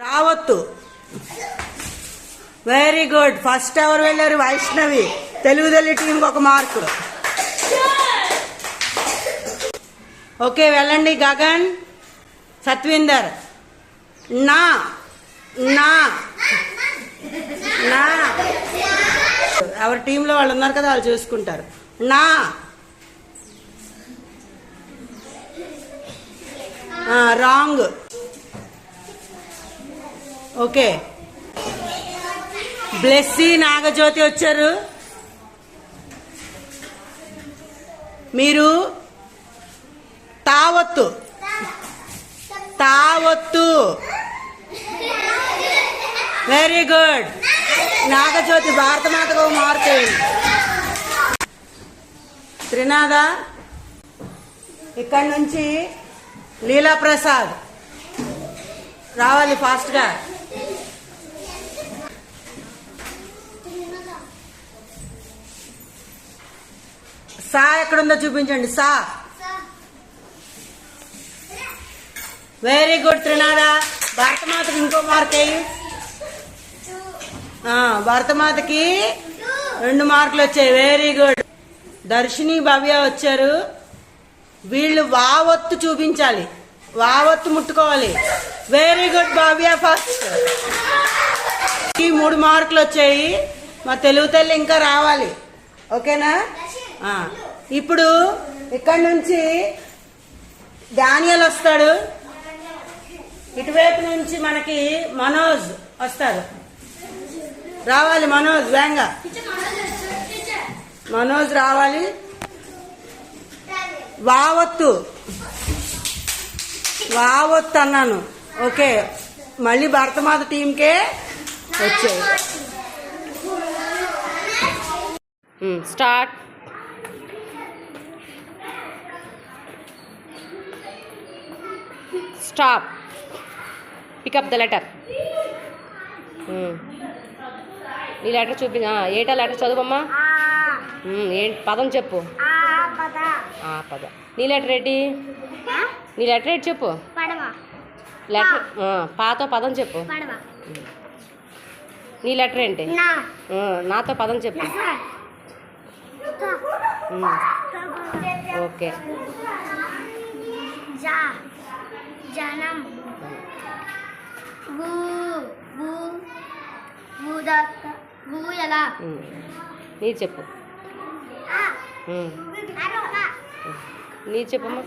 రావత్తు. Very good. First ఎవరు వెళ్ళారు? వైష్ణవి. తెలుగుదల్లి టీంకి 1 మార్కు. ఓకే వెళ్ళండి. గగన్, సత్విందర్. నా నా నా ఎవరి టీంలో వాళ్ళు ఉన్నారు కదా, వాళ్ళు చూసుకుంటారు. నా రాంగ్. ఓకే బ్లెస్సీ, నాగజ్యోతి వచ్చారు. మీరు తావత్తు తావత్తు. Very good. నాగజ్యోతి భారతమాతకు 1 మార్కు. త్రినాథ, ఇక్కడి నుంచి లీలా ప్రసాద్ రావాలి ఫాస్ట్గా. సా ఎక్కడుందో చూపించండి. సా. Very good Trinatha. భారతమాతకి ఇంకో మార్క్ అయ్యి. భారతమాతకి 2 మార్కులు వచ్చాయి. Very good. దర్శిని, భవ్య వచ్చారు. వీళ్ళు వావత్తు చూపించాలి, వావత్తు ముట్టుకోవాలి. వెరీ గుడ్ భవ్య ఫస్ట్. ఈ 3 మార్కులు వచ్చాయి. మా తెలుగు తల్లి ఇంకా రావాలి. ఓకేనా? ఇప్పుడు ఇక్కడి నుంచి డానియల్ వస్తాడు. ఇటువైపు నుంచి మనకి మనోజ్ వస్తాడు. రావాలి మనోజ్, వేంగా మనోజ్ రావాలి. వావత్తు వావత్తు అన్నాను. ఓకే మళ్ళీ భరతమాత టీంకే వచ్చాయి. Start. Stop. Pick up the letter. ఈ లెటర్ చూపి. ఏటా లెటర్ చదువమ్మా. ఏంటి పదం చెప్పు. పద. నీ లెటర్ ఏంటి? నీ లెటర్ ఏంటి చెప్పు. లెటర్ పాతో పదం చెప్పు. నీ లెటర్ ఏంటి? నాతో పదం చెప్పు. ఓకే. జనం. నీ చెప్పు. నీ చెప్పమ్మా.